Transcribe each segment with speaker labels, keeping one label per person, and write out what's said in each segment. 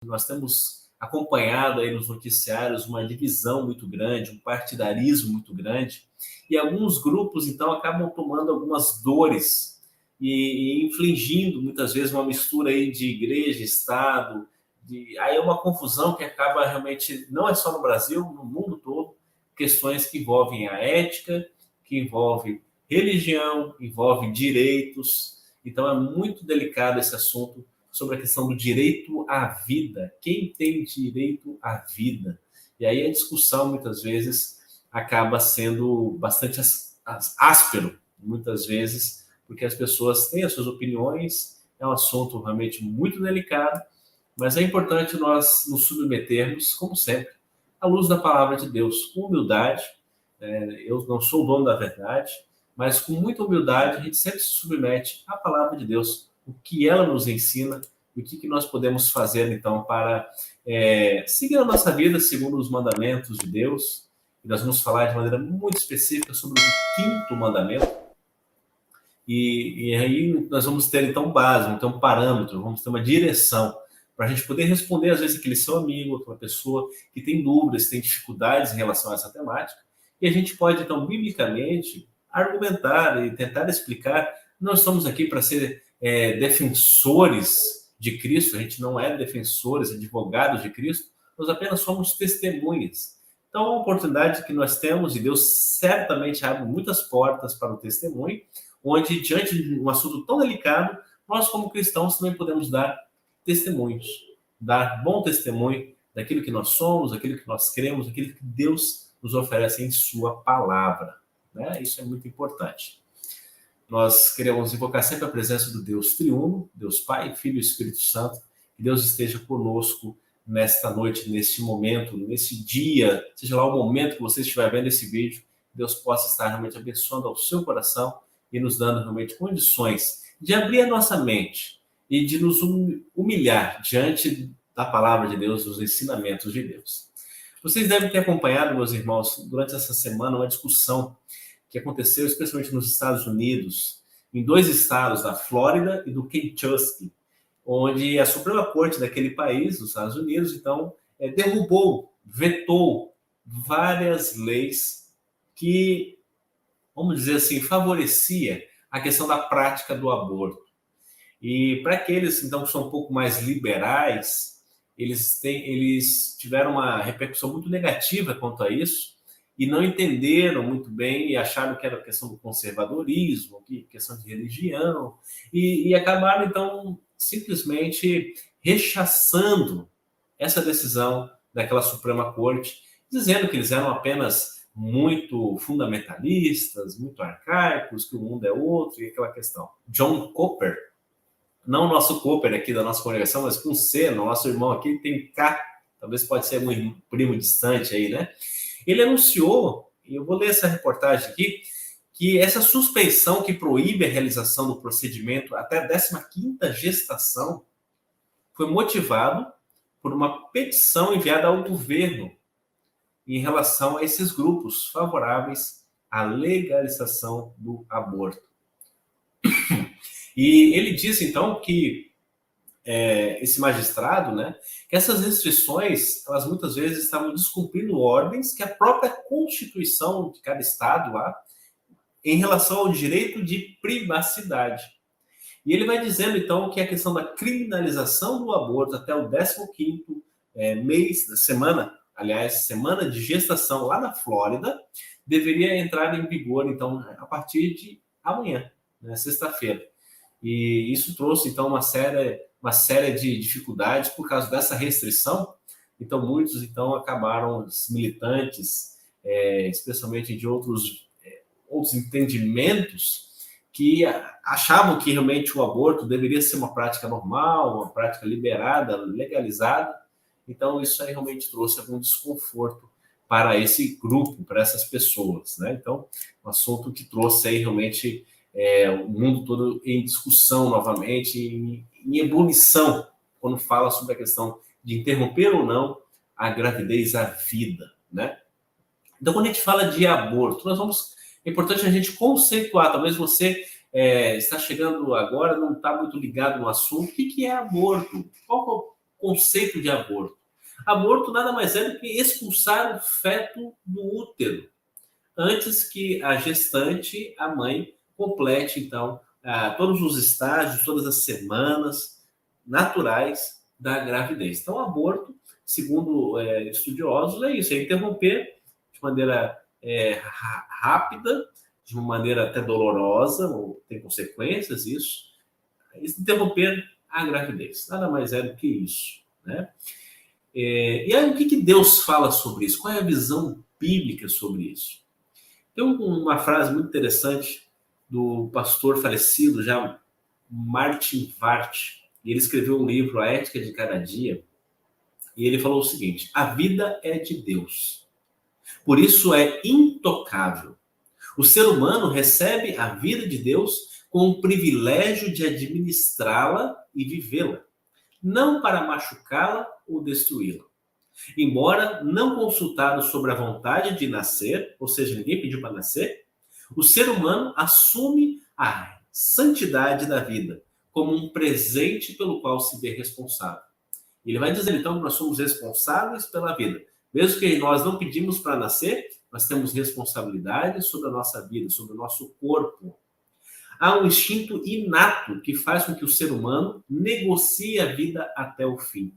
Speaker 1: Nós temos acompanhado aí nos noticiários uma divisão muito grande, um partidarismo muito grande, e alguns grupos, então, acabam tomando algumas dores e infligindo, muitas vezes, uma mistura aí de igreja, Estado, aí é uma confusão que acaba realmente, não é só no Brasil, no mundo todo, questões que envolvem a ética, que envolvem religião, envolvem direitos, então é muito delicado esse assunto sobre a questão do direito à vida. Quem tem direito à vida? E aí a discussão, muitas vezes, acaba sendo bastante áspero, muitas vezes, porque as pessoas têm as suas opiniões, é um assunto realmente muito delicado, mas é importante nós nos submetermos, como sempre, à luz da palavra de Deus, com humildade. Eu não sou o dono da verdade, mas com muita humildade a gente sempre se submete à palavra de Deus, o que ela nos ensina, o que nós podemos fazer, então, para seguir a nossa vida segundo os mandamentos de Deus. E nós vamos falar de maneira muito específica sobre o quinto mandamento. E aí nós vamos ter, então, base, vamos ter um parâmetro, vamos ter uma direção para a gente poder responder, às vezes, aquele seu amigo, aquela pessoa que tem dúvidas, tem dificuldades em relação a essa temática. E a gente pode, então, biblicamente, argumentar e tentar explicar. Não estamos aqui para ser defensores de Cristo, a gente não é defensores, advogados de Cristo, nós apenas somos testemunhas. Então, é uma oportunidade que nós temos, e Deus certamente abre muitas portas para o testemunho, onde, diante de um assunto tão delicado, nós, como cristãos, também podemos dar testemunhos, dar bom testemunho daquilo que nós somos, daquilo que nós cremos, daquilo que Deus nos oferece em sua palavra. Né? Isso é muito importante. Nós queremos invocar sempre a presença do Deus triuno, Deus Pai, Filho e Espírito Santo, que Deus esteja conosco nesta noite, neste momento, nesse dia, seja lá o momento que você estiver vendo esse vídeo, Deus possa estar realmente abençoando ao seu coração e nos dando realmente condições de abrir a nossa mente e de nos humilhar diante da palavra de Deus, dos ensinamentos de Deus. Vocês devem ter acompanhado, meus irmãos, durante essa semana, uma discussão que aconteceu especialmente nos Estados Unidos, em dois estados, da Flórida e do Kentucky, onde a Suprema Corte daquele país, dos Estados Unidos, então, derrubou, vetou várias leis que, vamos dizer assim, favorecia a questão da prática do aborto. E para aqueles, então, que são um pouco mais liberais, eles tiveram uma repercussão muito negativa quanto a isso, e não entenderam muito bem e acharam que era questão do conservadorismo, questão de religião, e acabaram, então, simplesmente rechaçando essa decisão daquela Suprema Corte, dizendo que eles eram apenas muito fundamentalistas, muito arcaicos, que o mundo é outro, e aquela questão. John Cooper, não o nosso Cooper aqui da nossa congregação, mas com C, nosso irmão aqui tem K, talvez pode ser algum primo distante aí, né? Ele anunciou, e eu vou ler essa reportagem aqui, que essa suspensão que proíbe a realização do procedimento até a 15ª gestação foi motivado por uma petição enviada ao governo em relação a esses grupos favoráveis à legalização do aborto. E ele disse, então, que esse magistrado, né, que essas restrições, elas muitas vezes estavam descumprindo ordens que a própria Constituição de cada estado lá, em relação ao direito de privacidade. E ele vai dizendo, então, que a questão da criminalização do aborto até o 15º mês da semana, aliás, semana de gestação lá na Flórida, deveria entrar em vigor, então, a partir de amanhã, né, sexta-feira. E isso trouxe, então, uma série de dificuldades por causa dessa restrição. Então, muitos, então, acabaram, os militantes, especialmente de outros entendimentos, que achavam que realmente o aborto deveria ser uma prática normal, uma prática liberada, legalizada. Então, isso aí realmente trouxe algum desconforto para esse grupo, para essas pessoas, né? Então, um assunto que trouxe aí realmente o mundo todo em discussão novamente, em ebulição, quando fala sobre a questão de interromper ou não a gravidez, a vida, né? Então, quando a gente fala de aborto, é importante a gente conceituar. Talvez você está chegando agora, não está muito ligado no assunto. O que é aborto? conceito de aborto? Aborto nada mais é do que expulsar o feto do útero, antes que a gestante, a mãe, complete, então, todos os estágios, todas as semanas naturais da gravidez. Então, aborto, segundo estudiosos, é isso, é interromper de maneira rápida, de uma maneira até dolorosa, ou tem consequências isso, interromper a gravidez. Nada mais é do que isso, né? E aí, o que Deus fala sobre isso? Qual é a visão bíblica sobre isso? Tem uma frase muito interessante do pastor falecido, já Martin Vart, e ele escreveu um livro, A Ética de Cada Dia, e ele falou o seguinte: a vida é de Deus, por isso é intocável. O ser humano recebe a vida de Deus com o privilégio de administrá-la e vivê-la, não para machucá-la ou destruí-la. Embora não consultado sobre a vontade de nascer, ou seja, ninguém pediu para nascer, o ser humano assume a santidade da vida como um presente pelo qual se vê responsável. Ele vai dizer, então, que nós somos responsáveis pela vida. Mesmo que nós não pedimos para nascer, nós temos responsabilidade sobre a nossa vida, sobre o nosso corpo. Há um instinto inato que faz com que o ser humano negocie a vida até o fim.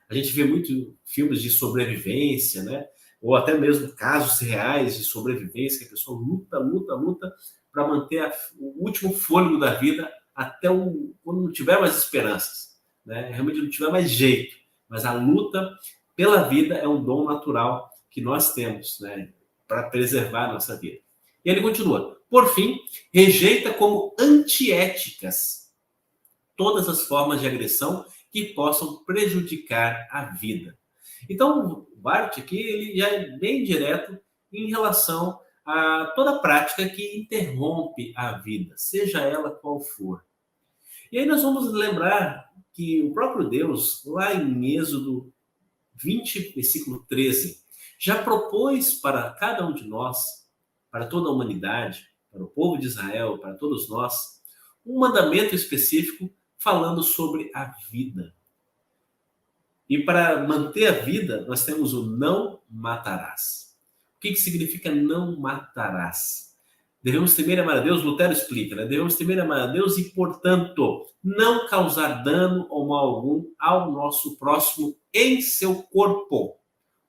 Speaker 1: A gente vê muito filmes de sobrevivência, né? Ou até mesmo casos reais de sobrevivência, que a pessoa luta para manter o último fôlego da vida até quando não tiver mais esperanças, né? Realmente não tiver mais jeito. Mas a luta pela vida é um dom natural que nós temos, né? Para preservar a nossa vida. E ele continua. Por fim, rejeita como antiéticas todas as formas de agressão que possam prejudicar a vida. Então, o Barth aqui ele já é bem direto em relação a toda prática que interrompe a vida, seja ela qual for. E aí nós vamos lembrar que o próprio Deus, lá em Êxodo 20, versículo 13, já propôs para cada um de nós, para toda a humanidade, para o povo de Israel, para todos nós, um mandamento específico falando sobre a vida. E para manter a vida, nós temos o não matarás. O que significa não matarás? Devemos temer e amar a Deus, Lutero explica, né? Devemos temer e amar a Deus e, portanto, não causar dano ou mal algum ao nosso próximo em seu corpo.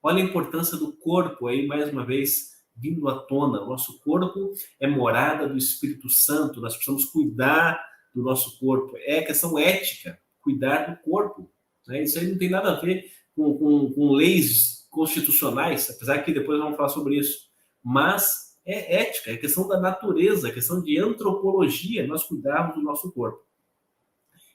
Speaker 1: Olha a importância do corpo aí, mais uma vez, vindo à tona. O nosso corpo é morada do Espírito Santo, nós precisamos cuidar do nosso corpo. É questão ética, cuidar do corpo. Né? Isso aí não tem nada a ver com leis constitucionais, apesar que depois vamos falar sobre isso. Mas é ética, é questão da natureza, é questão de antropologia, nós cuidarmos do nosso corpo.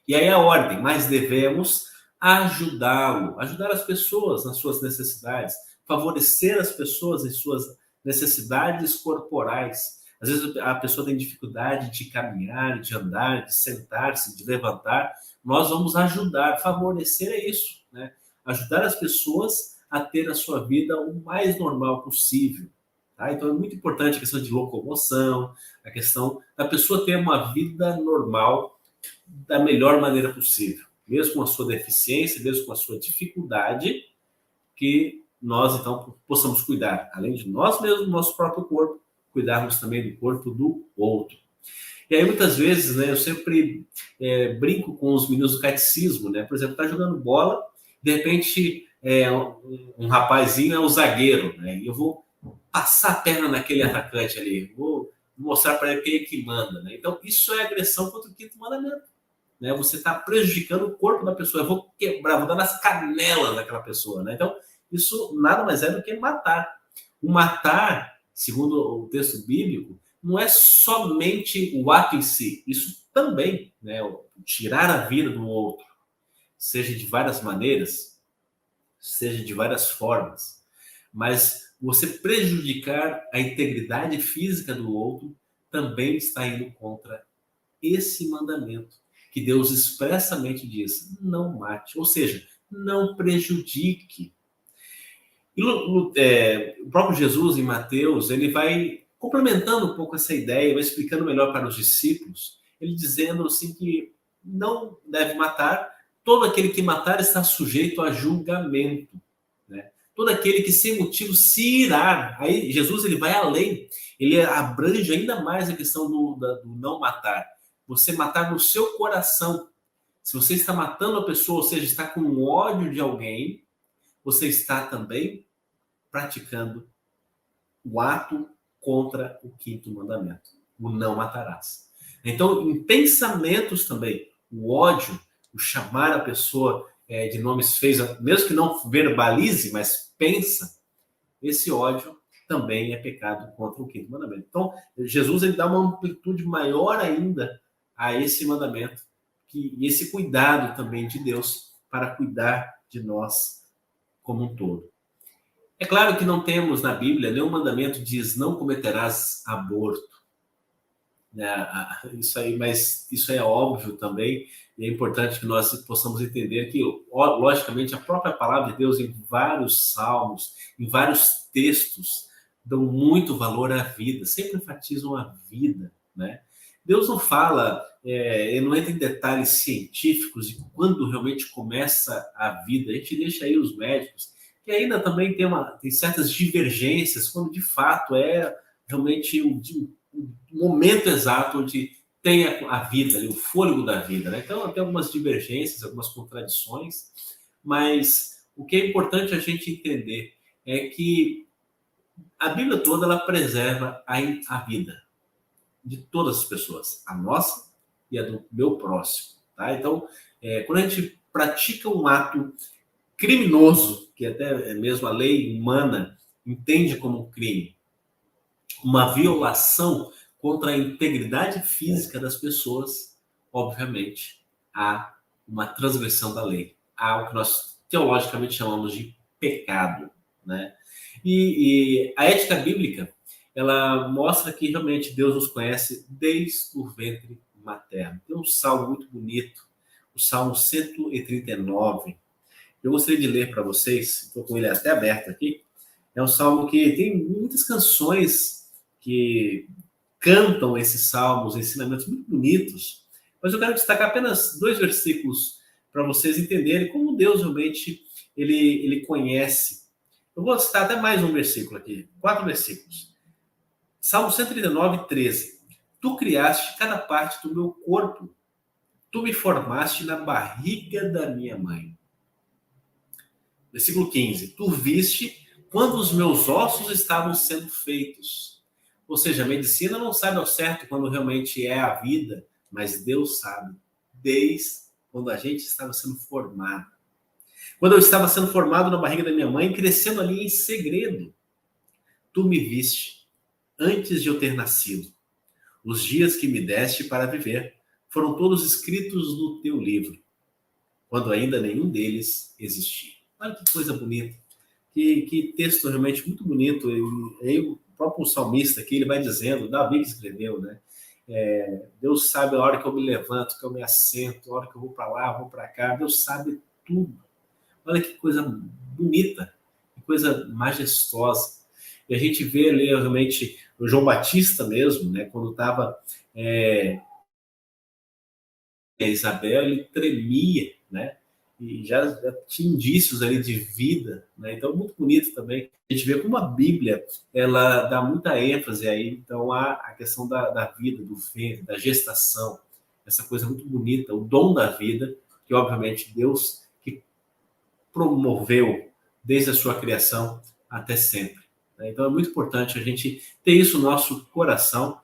Speaker 1: E aí a ordem, mas devemos ajudá-lo, ajudar as pessoas nas suas necessidades, favorecer as pessoas em suas necessidades corporais. Às vezes a pessoa tem dificuldade de caminhar, de andar, de sentar-se, de levantar. Nós vamos ajudar, favorecer é isso, né? Ajudar as pessoas a ter a sua vida o mais normal possível. Tá? Então é muito importante a questão de locomoção, a questão da pessoa ter uma vida normal da melhor maneira possível, mesmo com a sua deficiência, mesmo com a sua dificuldade, que nós, então, possamos cuidar, além de nós mesmos, do nosso próprio corpo, cuidarmos também do corpo do outro. E aí, muitas vezes, né, eu sempre brinco com os meninos do catecismo, né? Por exemplo, tá jogando bola, de repente, um rapazinho é o zagueiro, né? E eu vou passar a perna naquele atacante ali, vou mostrar para ele quem é que manda, né? Então, isso é agressão contra o quinto mandamento. Né? Você está prejudicando o corpo da pessoa. Eu vou quebrar, vou dar nas canelas daquela pessoa. Né? Então, isso nada mais é do que matar. O matar, segundo o texto bíblico, não é somente o ato em si. Isso também, né? Tirar a vida do outro, seja de várias maneiras, seja de várias formas. Mas você prejudicar a integridade física do outro também está indo contra esse mandamento, que Deus expressamente diz, não mate, ou seja, não prejudique. E o próprio Jesus, em Mateus, ele vai complementando um pouco essa ideia, vai explicando melhor para os discípulos, ele dizendo assim que não deve matar todo aquele que matar está sujeito a julgamento, né? Todo aquele que sem motivo se irar. Aí Jesus ele vai além, ele abrange ainda mais a questão do não matar. Você matar no seu coração. Se você está matando a pessoa, ou seja, está com ódio de alguém, você está também praticando o ato contra o quinto mandamento, o não matarás. Então, em pensamentos também, o ódio, o chamar a pessoa de nomes feios, mesmo que não verbalize, mas pensa, esse ódio também é pecado contra o quinto mandamento. Então, Jesus ele dá uma amplitude maior ainda a esse mandamento, e esse cuidado também de Deus para cuidar de nós como um todo. É claro que não temos na Bíblia nenhum mandamento que diz não cometerás aborto. Isso aí, mas isso é óbvio também, e é importante que nós possamos entender que, logicamente, a própria palavra de Deus, em vários salmos, em vários textos, dão muito valor à vida, sempre enfatizam a vida, né? Deus não fala, ele não entra em detalhes científicos de quando realmente começa a vida. A gente deixa aí os médicos, que ainda também tem certas divergências, quando de fato é realmente o momento exato onde tem a vida, o fôlego da vida, né? Então, tem algumas divergências, algumas contradições, mas o que é importante a gente entender é que a Bíblia toda ela preserva a vida de todas as pessoas, a nossa e a do meu próximo, tá? Então, quando a gente pratica um ato criminoso, que até mesmo a lei humana entende como crime, uma violação contra a integridade física das pessoas, obviamente, há uma transgressão da lei. Há o que nós teologicamente chamamos de pecado, né? E a ética bíblica, ela mostra que realmente Deus nos conhece desde o ventre materno. Tem um salmo muito bonito, o Salmo 139. Eu gostaria de ler para vocês, estou com ele até aberto aqui. É um salmo que tem muitas canções que cantam esses salmos, ensinamentos muito bonitos, mas eu quero destacar apenas 2 versículos para vocês entenderem como Deus realmente ele conhece. Eu vou citar até mais um versículo aqui, 4 versículos. Salmo 139, 13. Tu criaste cada parte do meu corpo, tu me formaste na barriga da minha mãe. Versículo 15. Tu viste quando os meus ossos estavam sendo feitos. Ou seja, a medicina não sabe ao certo quando realmente é a vida, mas Deus sabe, desde quando a gente estava sendo formado. Quando eu estava sendo formado na barriga da minha mãe, crescendo ali em segredo, tu me viste antes de eu ter nascido. Os dias que me deste para viver foram todos escritos no teu livro, quando ainda nenhum deles existia. Olha que coisa bonita. Que texto realmente muito bonito. E aí o próprio salmista aqui, ele vai dizendo, Davi que escreveu, né? Deus sabe a hora que eu me levanto, que eu me assento, a hora que eu vou para lá, vou para cá. Deus sabe tudo. Olha que coisa bonita, que coisa majestosa. E a gente vê ali realmente o João Batista mesmo, né? Quando estava Isabel, ele tremia, né? E já tinha indícios ali de vida, né? Então, muito bonito também. A gente vê como a Bíblia, ela dá muita ênfase aí, então, a questão da vida, do ventre, da gestação, essa coisa muito bonita, o dom da vida, que, obviamente, Deus que promoveu desde a sua criação até sempre, né? Então, é muito importante a gente ter isso no nosso coração.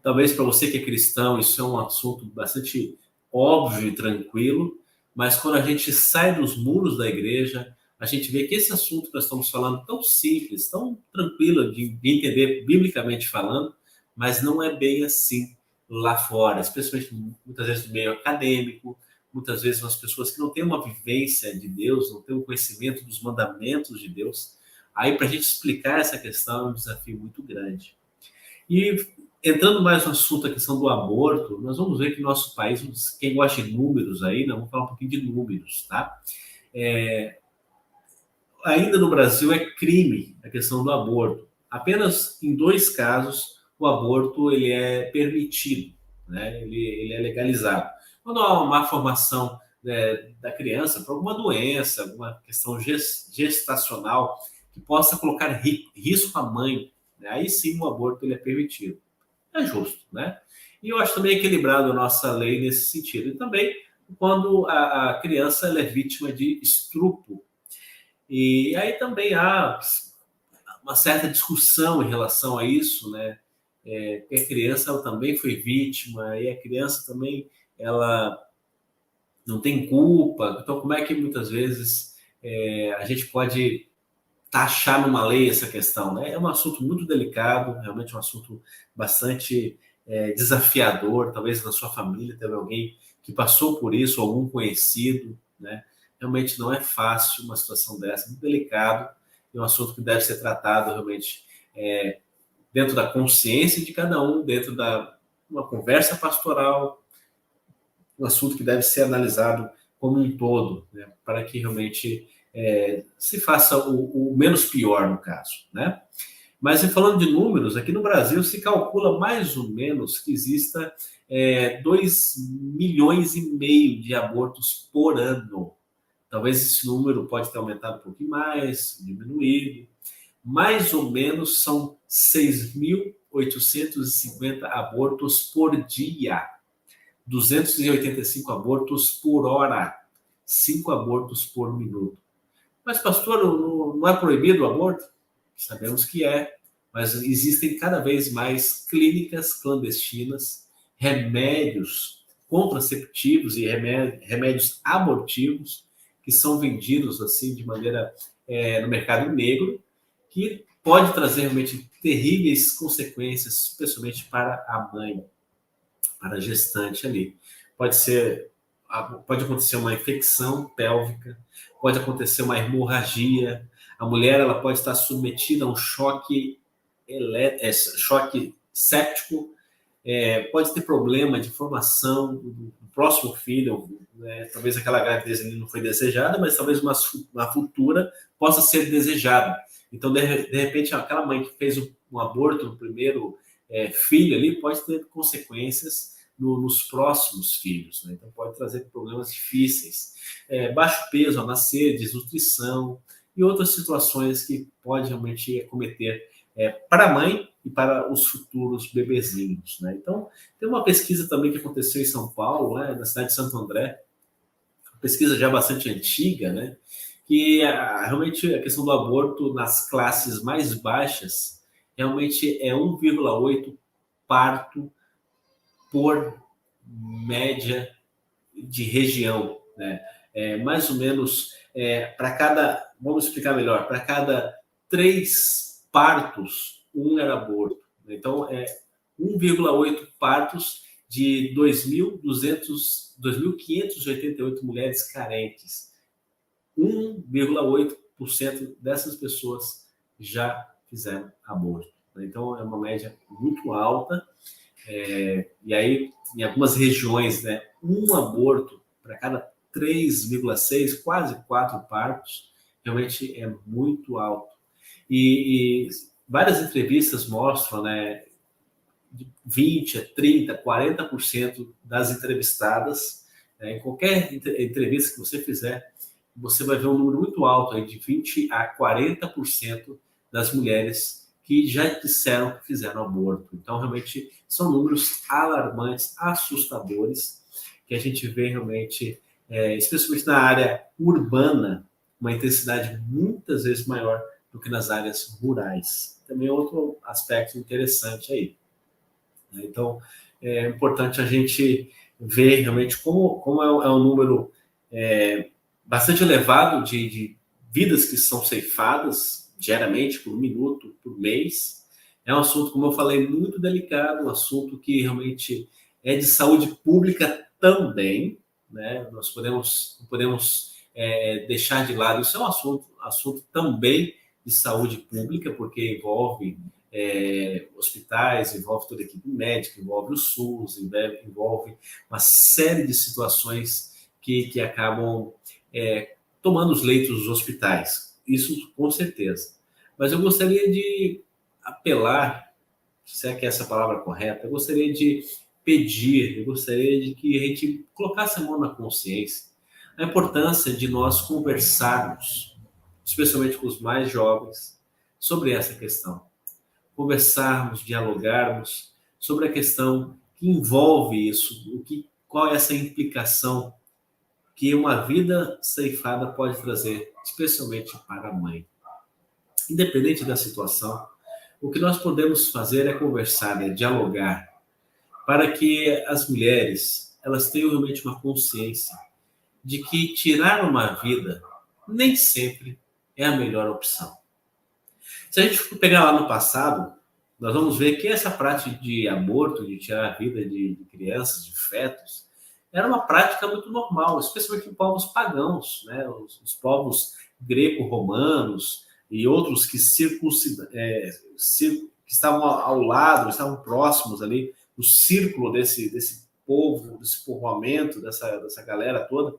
Speaker 1: Talvez para você que é cristão, isso é um assunto bastante óbvio e tranquilo, mas quando a gente sai dos muros da igreja, a gente vê que esse assunto que nós estamos falando, tão simples, tão tranquilo de entender biblicamente falando, mas não é bem assim lá fora, especialmente muitas vezes no meio acadêmico, muitas vezes as pessoas que não têm uma vivência de Deus, não têm um conhecimento dos mandamentos de Deus. Aí, para a gente explicar essa questão, é um desafio muito grande. E entrando mais no assunto, a questão do aborto, nós vamos ver que no nosso país, quem gosta de números aí, vamos falar um pouquinho de números, tá? Ainda no Brasil é crime a questão do aborto. Apenas em 2 casos o aborto ele é permitido, né? Ele é legalizado. Quando há uma má formação da criança por alguma doença, alguma questão gestacional que possa colocar risco à mãe, né? Aí sim o aborto ele é permitido. É justo, né? E eu acho também equilibrado a nossa lei nesse sentido. E também quando a criança ela é vítima de estupro. E aí também há uma certa discussão em relação a isso, né? Que a criança ela também foi vítima e a criança também ela não tem culpa. Então, como é que muitas vezes a gente pode taxar numa lei essa questão, né? É um assunto muito delicado, realmente um assunto bastante desafiador. Talvez na sua família teve alguém que passou por isso, algum conhecido, né? Realmente não é fácil uma situação dessa, muito delicado, é um assunto que deve ser tratado realmente dentro da consciência de cada um, dentro da uma conversa pastoral, um assunto que deve ser analisado como um todo, né? Para que realmente se faça o menos pior no caso, né? Mas falando de números, aqui no Brasil se calcula mais ou menos que exista 2,5 milhões de abortos por ano. Talvez esse número pode ter aumentado um pouquinho mais, diminuído. Mais ou menos são 6.850 abortos por dia, 285 abortos por hora, 5 abortos por minuto. Mas, pastor, não é proibido o aborto? Sabemos que é, mas existem cada vez mais clínicas clandestinas, remédios contraceptivos e remédios abortivos que são vendidos assim de maneira no mercado negro, que pode trazer realmente terríveis consequências, especialmente para a mãe, para a gestante ali. Pode ser, pode acontecer uma infecção pélvica, pode acontecer uma hemorragia, a mulher ela pode estar submetida a um choque séptico, pode ter problema de formação do próximo filho, né? Talvez aquela gravidez não foi desejada, mas talvez uma futura possa ser desejada. Então, de repente, aquela mãe que fez um aborto no primeiro filho ali pode ter consequências nos próximos filhos, né? Então, pode trazer problemas difíceis. Baixo peso ao nascer, desnutrição e outras situações que pode realmente acometer para a mãe e para os futuros bebezinhos, né? Então, tem uma pesquisa também que aconteceu em São Paulo, né, na cidade de Santo André, uma pesquisa já bastante antiga, né, que realmente a questão do aborto nas classes mais baixas realmente é 1,8 parto por média de região, né? Mais ou menos para cada, vamos explicar melhor, para cada 3 partos, um era aborto. Então, 1,8 partos de 2.588 mulheres carentes. 1,8% dessas pessoas já fizeram aborto. Então, é uma média muito alta. E aí, em algumas regiões, né, um aborto para cada 3,6, quase 4 partos, realmente é muito alto. E várias entrevistas mostram, né, de 20 a 30, 40% das entrevistadas, em qualquer entrevista que você fizer, você vai ver um número muito alto, aí, de 20 a 40% das mulheres que já disseram que fizeram aborto. Então, realmente, são números alarmantes, assustadores, que a gente vê realmente, especialmente na área urbana, uma intensidade muitas vezes maior do que nas áreas rurais. Também é outro aspecto interessante aí. Então, é importante a gente ver realmente como é um número bastante elevado de vidas que são ceifadas diariamente, por minuto, por mês. É um assunto, como eu falei, muito delicado, um assunto que realmente é de saúde pública também, né? Nós não podemos deixar de lado. Isso é um assunto também de saúde pública, porque envolve hospitais, envolve toda a equipe médica, envolve o SUS, envolve uma série de situações que acabam tomando os leitos dos hospitais. Isso com certeza. Mas eu gostaria de apelar, se é que essa palavra é correta, eu gostaria de pedir, eu gostaria de que a gente colocasse a mão na consciência. a importância de nós conversarmos, especialmente com os mais jovens, sobre essa questão. Conversarmos, dialogarmos sobre a questão que envolve isso, qual é essa implicação que uma vida ceifada pode trazer, especialmente para a mãe. Independente da situação, o que nós podemos fazer é conversar, é dialogar, para que as mulheres elas tenham realmente uma consciência de que tirar uma vida nem sempre é a melhor opção. Se a gente for pegar lá no passado, nós vamos ver que essa prática de aborto, de tirar a vida de crianças, de fetos, era uma prática muito normal, especialmente em povos pagãos, né? Os povos greco-romanos e outros que que estavam ao lado, estavam próximos ali, no círculo desse povo, desse povoamento, dessa galera toda.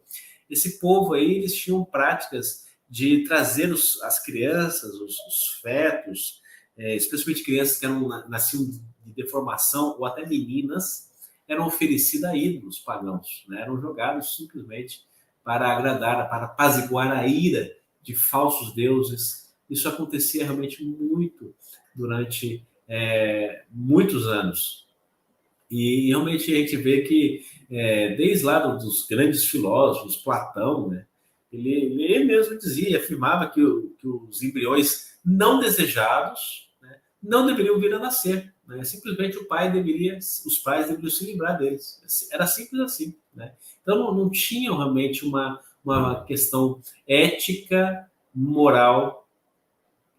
Speaker 1: Esse povo aí, eles tinham práticas de trazer as crianças, os fetos, especialmente crianças que nasciam de deformação, ou até meninas, eram oferecidas a ídolos pagãos, né? Eram jogados simplesmente para agradar, para apaziguar a ira de falsos deuses. Isso acontecia realmente muito durante muitos anos. E realmente a gente vê que, desde lá dos grandes filósofos, Platão, né, ele mesmo dizia, afirmava que os embriões não desejados, né, não deveriam vir a nascer. Né? Simplesmente os pais deveriam se livrar deles. Era simples assim. Né? Então não tinha realmente uma questão ética, moral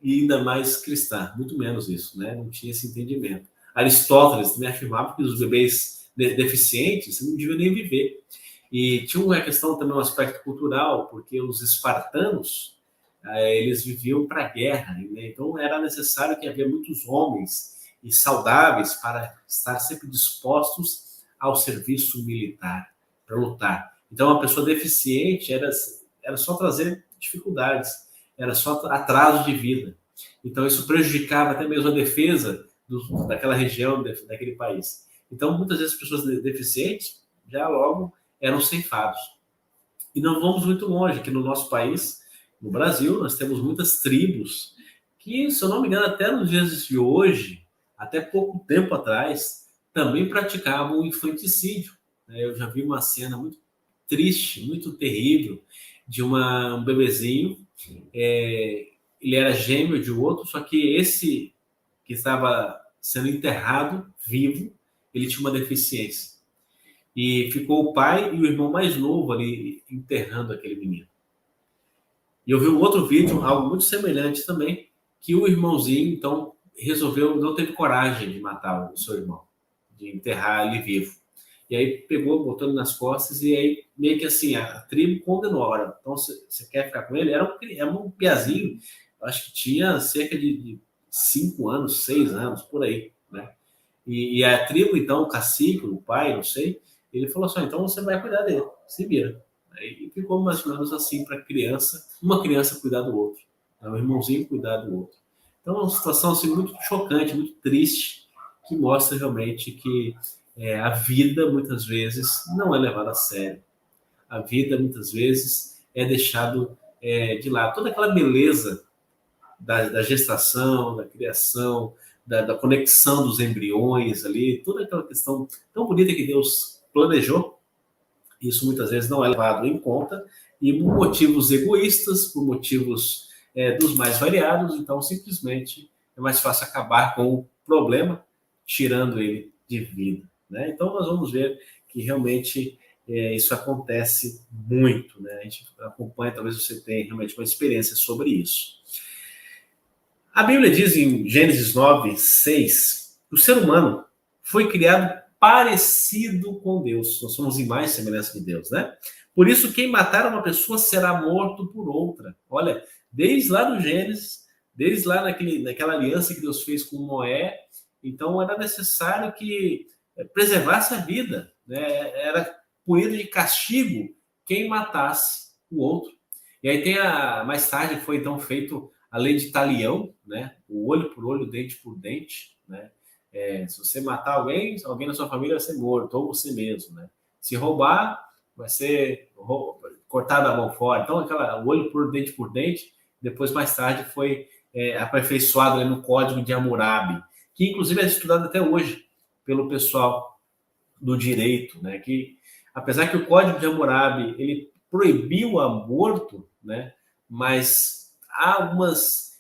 Speaker 1: e ainda mais cristã, muito menos isso, né? Não tinha esse entendimento. Aristóteles também afirmava que os bebês deficientes não deviam nem viver. E tinha uma questão também, um aspecto cultural, porque os espartanos, eles viviam para a guerra, né? Então era necessário que havia muitos homens e saudáveis para estar sempre dispostos ao serviço militar, para lutar. Então, uma pessoa deficiente era só trazer dificuldades, era só atraso de vida. Então, isso prejudicava até mesmo a defesa daquela região, daquele país. Então, muitas vezes, pessoas deficientes já logo eram ceifados. E não vamos muito longe, que no nosso país, no Brasil, nós temos muitas tribos que, se eu não me engano, até nos dias de hoje, até pouco tempo atrás, também praticavam o infanticídio. Eu já vi uma cena muito triste, muito terrível, de um bebezinho. Ele era gêmeo de outro, só que esse que estava sendo enterrado vivo, ele tinha uma deficiência. E ficou o pai e o irmão mais novo ali enterrando aquele menino. E eu vi um outro vídeo, algo muito semelhante também, que o irmãozinho, então, resolveu, não teve coragem de matar o seu irmão, de enterrar ele vivo. E aí pegou, botou ele nas costas, e aí meio que assim, a tribo condenou. Agora, então você quer ficar com ele? Era um piazinho, acho que tinha cerca de 5 anos, 6 anos, por aí, né? E a tribo, então, o cacique, o pai, não sei, ele falou assim: então você vai cuidar dele, se vira. E ficou mais ou menos assim para criança, uma criança cuidar do outro, né? O irmãozinho cuidar do outro. Então é uma situação assim, muito chocante, muito triste, que mostra realmente que a vida, muitas vezes, não é levada a sério. A vida, muitas vezes, é deixado de lado. Toda aquela beleza da gestação, da criação, da conexão dos embriões ali, toda aquela questão tão bonita que Deus planejou, isso muitas vezes não é levado em conta, e por motivos egoístas, por motivos dos mais variados, então simplesmente é mais fácil acabar com o problema, tirando ele de vida. Né? Então nós vamos ver que realmente isso acontece muito. Né? A gente acompanha, talvez você tenha realmente uma experiência sobre isso. A Bíblia diz em Gênesis 9, 6, que o ser humano foi criado parecido com Deus. Nós somos imagem e semelhança de Deus, né? Por isso, quem matar uma pessoa será morto por outra. Olha, desde lá do Gênesis, desde lá naquela aliança que Deus fez com Noé, então era necessário que preservasse a vida, né? Era punido de castigo quem matasse o outro. E aí mais tarde foi então feito a lei de Talião, né? O olho por olho, dente por dente, né? Se você matar alguém na sua família vai ser morto, ou você mesmo, né? Se roubar, vai ser cortado a mão fora. Então, o olho por dente, depois, mais tarde, foi aperfeiçoado ali no Código de Hammurabi, que inclusive é estudado até hoje pelo pessoal do direito, né? Que apesar que o Código de Hammurabi ele proibiu o aborto, né? Mas há algumas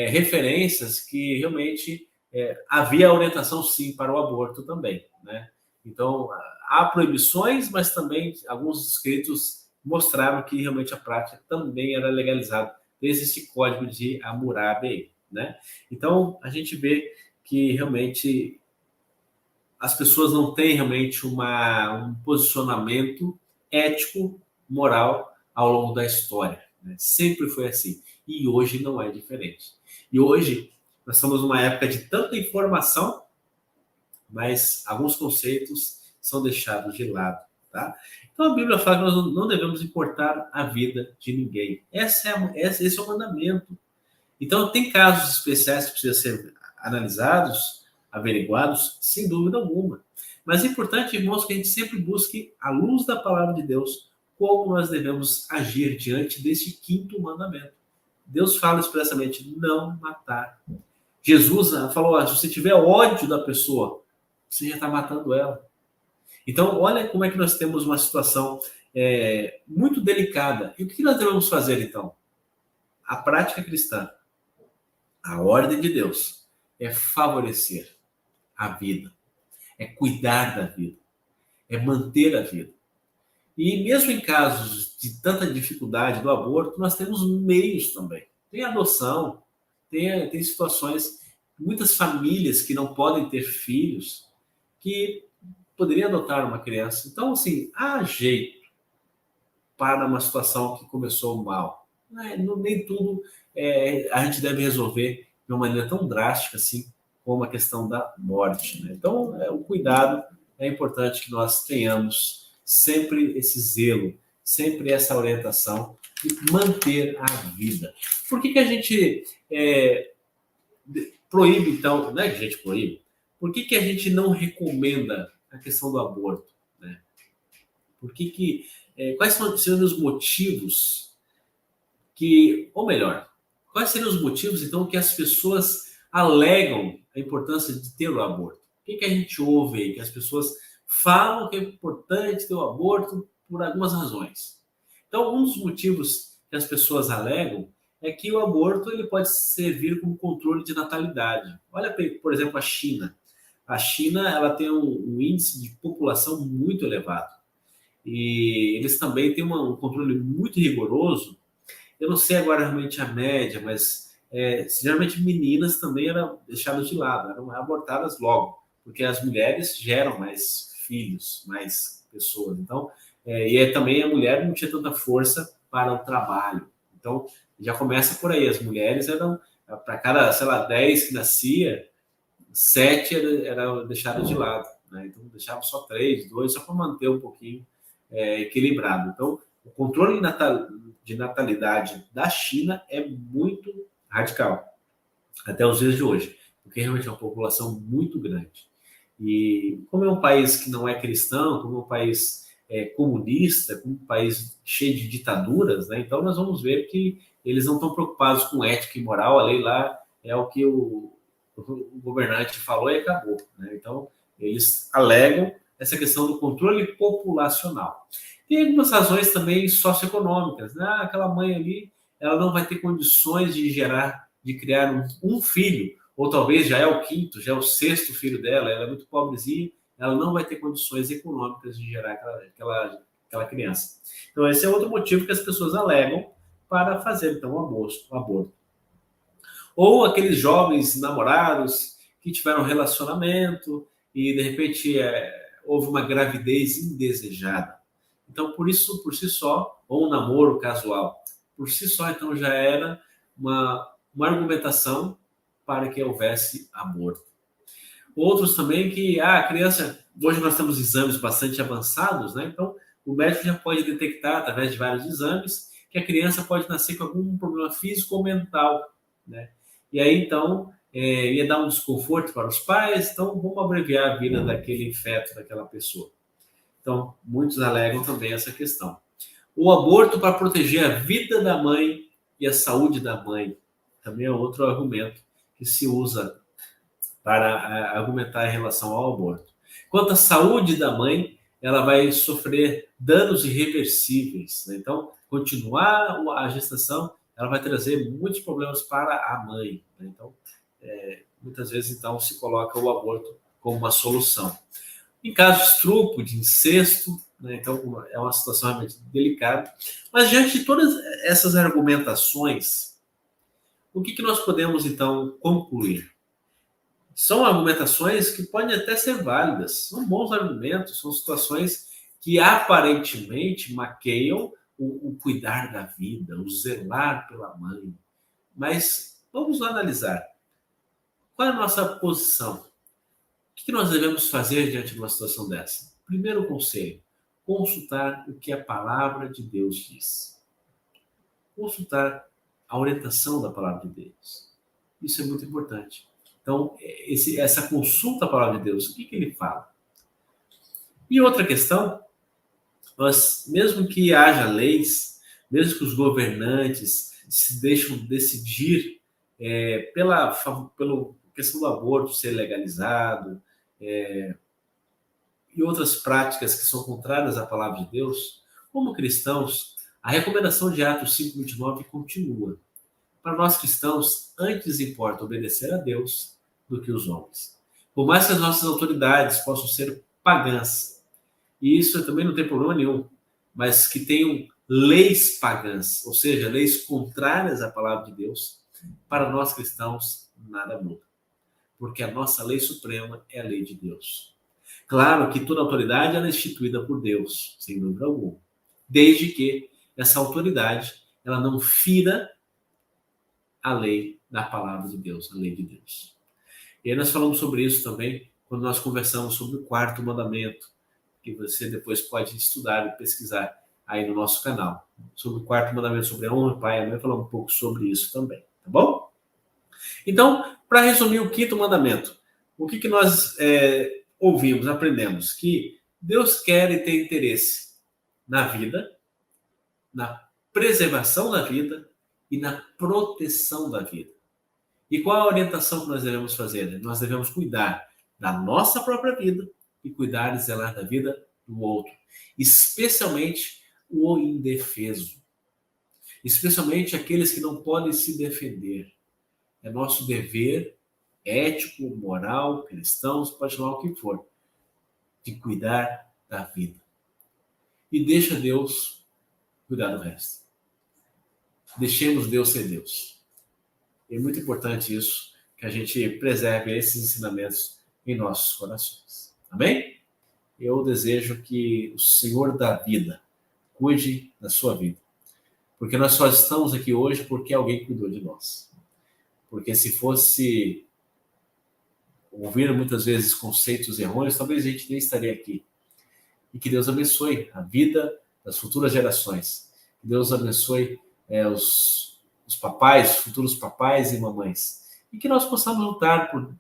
Speaker 1: referências que realmente havia orientação sim para o aborto também, né? Então há proibições, mas também alguns escritos mostraram que realmente a prática também era legalizada desde esse Código de Hammurabi, né? Então a gente vê que realmente as pessoas não têm realmente um posicionamento ético, moral ao longo da história, né? Sempre foi assim. E hoje não é diferente. E hoje nós estamos numa época de tanta informação, mas alguns conceitos são deixados de lado, tá? Então a Bíblia fala que nós não devemos importar a vida de ninguém. Esse é o mandamento. Então tem casos especiais que precisam ser analisados, averiguados, sem dúvida alguma. Mas é importante, irmãos, que a gente sempre busque, à luz da palavra de Deus, como nós devemos agir diante deste quinto mandamento. Deus fala expressamente, não matar. Jesus falou, se você tiver ódio da pessoa, você já está matando ela. Então, olha como é que nós temos uma situação muito delicada. E o que nós devemos fazer, então? A prática cristã, a ordem de Deus, é favorecer a vida, é cuidar da vida, é manter a vida. E mesmo em casos de tanta dificuldade do aborto, nós temos meios também. Tem adoção, tem situações, muitas famílias que não podem ter filhos, que poderiam adotar uma criança. Então, assim, há jeito para uma situação que começou mal. Nem tudo a gente deve resolver de uma maneira tão drástica assim, como a questão da morte, né? Então, o cuidado é importante que nós tenhamos sempre esse zelo, sempre essa orientação de manter a vida. Por que a gente proíbe, então, não é que a gente proíbe? Por que a gente não recomenda a questão do aborto, né? Quais seriam os motivos ou melhor, quais seriam os motivos, então, que as pessoas alegam a importância de ter o aborto? O que a gente ouve aí? Que as pessoas falam que é importante ter o aborto por algumas razões. Então, um dos motivos que as pessoas alegam é que o aborto ele pode servir como controle de natalidade. Olha, por exemplo, a China. A China ela tem um índice de população muito elevado. E eles também têm um controle muito rigoroso. Eu não sei agora realmente a média, mas geralmente meninas também eram deixadas de lado, eram abortadas logo, porque as mulheres geram mais filhos, mais pessoas. Então, também a mulher não tinha tanta força para o trabalho. Então, já começa por aí. As mulheres eram, para cada, sei lá, 10 que nascia, 7 era deixado de lado, né? Então, deixava só 3, 2, só para manter um pouquinho equilibrado. Então, o controle de natalidade da China é muito radical, até os dias de hoje, porque realmente é uma população muito grande. E como é um país que não é cristão, como é um país comunista, como um país cheio de ditaduras, né? Então nós vamos ver que eles não estão preocupados com ética e moral, a lei lá é o que o governante falou e acabou, né? Então eles alegam essa questão do controle populacional. Tem algumas razões também socioeconômicas, né? Aquela mãe ali, ela não vai ter condições de criar um filho, ou talvez já é o quinto, já é o sexto filho dela, ela é muito pobrezinha, ela não vai ter condições econômicas de gerar aquela criança. Então esse é outro motivo que as pessoas alegam para fazer então o aborto. Ou aqueles jovens namorados que tiveram um relacionamento e de repente houve uma gravidez indesejada. Então, por si só, ou um namoro casual, por si só, então já era uma argumentação para que houvesse aborto. Outros também que a criança, hoje nós temos exames bastante avançados, né? Então o médico já pode detectar, através de vários exames, que a criança pode nascer com algum problema físico ou mental, né? E aí, então, ia dar um desconforto para os pais, então vamos abreviar a vida daquele feto, daquela pessoa. Então, muitos alegam também essa questão. O aborto para proteger a vida da mãe e a saúde da mãe. Também é outro argumento que se usa para argumentar em relação ao aborto. Quanto à saúde da mãe, ela vai sofrer danos irreversíveis, né? Então, continuar a gestação, ela vai trazer muitos problemas para a mãe, né? Então, muitas vezes, então, se coloca o aborto como uma solução. Em caso de estupro, de incesto, né? Então, é uma situação realmente delicada. Mas, diante de todas essas argumentações, o que nós podemos, então, concluir? São argumentações que podem até ser válidas, são bons argumentos, são situações que aparentemente maqueiam o cuidar da vida, o zelar pela mãe. Mas vamos analisar. Qual é a nossa posição? O que nós devemos fazer diante de uma situação dessa? Primeiro conselho, consultar o que a palavra de Deus diz. Consultar a orientação da palavra de Deus. Isso é muito importante. Então, essa consulta à palavra de Deus, o que ele fala? E outra questão, nós, mesmo que haja leis, mesmo que os governantes se deixam decidir pela questão do aborto ser legalizado, e outras práticas que são contrárias à palavra de Deus, como cristãos, a recomendação de Atos 5:29 continua. Para nós cristãos, antes importa obedecer a Deus do que os homens. Por mais que as nossas autoridades possam ser pagãs, e isso também não tem problema nenhum, mas que tenham leis pagãs, ou seja, leis contrárias à palavra de Deus, para nós cristãos nada muda. Porque a nossa lei suprema é a lei de Deus. Claro que toda autoridade é instituída por Deus, sem dúvida alguma, desde que essa autoridade ela não fira a lei da palavra de Deus, a lei de Deus. E aí nós falamos sobre isso também quando nós conversamos sobre o quarto mandamento, que você depois pode estudar e pesquisar aí no nosso canal. Sobre o quarto mandamento, sobre a honra, pai e a mãe, falamos um pouco sobre isso também, tá bom? Então, para resumir o quinto mandamento, o que nós ouvimos, aprendemos? Que Deus quer e tem interesse na vida, na preservação da vida e na proteção da vida. E qual a orientação que nós devemos fazer? Nós devemos cuidar da nossa própria vida e cuidar e zelar da vida do outro, especialmente o indefeso, especialmente aqueles que não podem se defender. É nosso dever ético, moral, cristãos, pode chamar o que for, de cuidar da vida. E deixa Deus cuidar do resto. Deixemos Deus ser Deus. É muito importante isso, que a gente preserve esses ensinamentos em nossos corações. Amém? Eu desejo que o Senhor da vida cuide da sua vida. Porque nós só estamos aqui hoje porque alguém cuidou de nós. Porque se fosse ouvir muitas vezes conceitos errôneos, talvez a gente nem estaria aqui. E que Deus abençoe a vida das futuras gerações. Que Deus abençoe os papais, futuros papais e mamães. E que nós possamos lutar por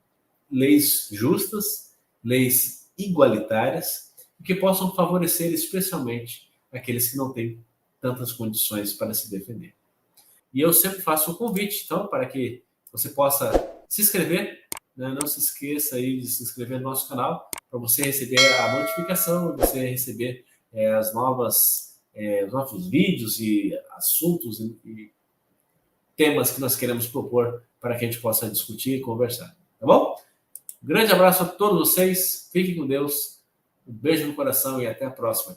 Speaker 1: leis justas, leis igualitárias, e que possam favorecer especialmente aqueles que não têm tantas condições para se defender. E eu sempre faço um convite, então, para que você possa se inscrever, né? Não se esqueça aí de se inscrever no nosso canal, para você receber a notificação, você receber os novos vídeos e assuntos e temas que nós queremos propor para que a gente possa discutir e conversar. Tá bom? Um grande abraço a todos vocês, fiquem com Deus, um beijo no coração e até a próxima.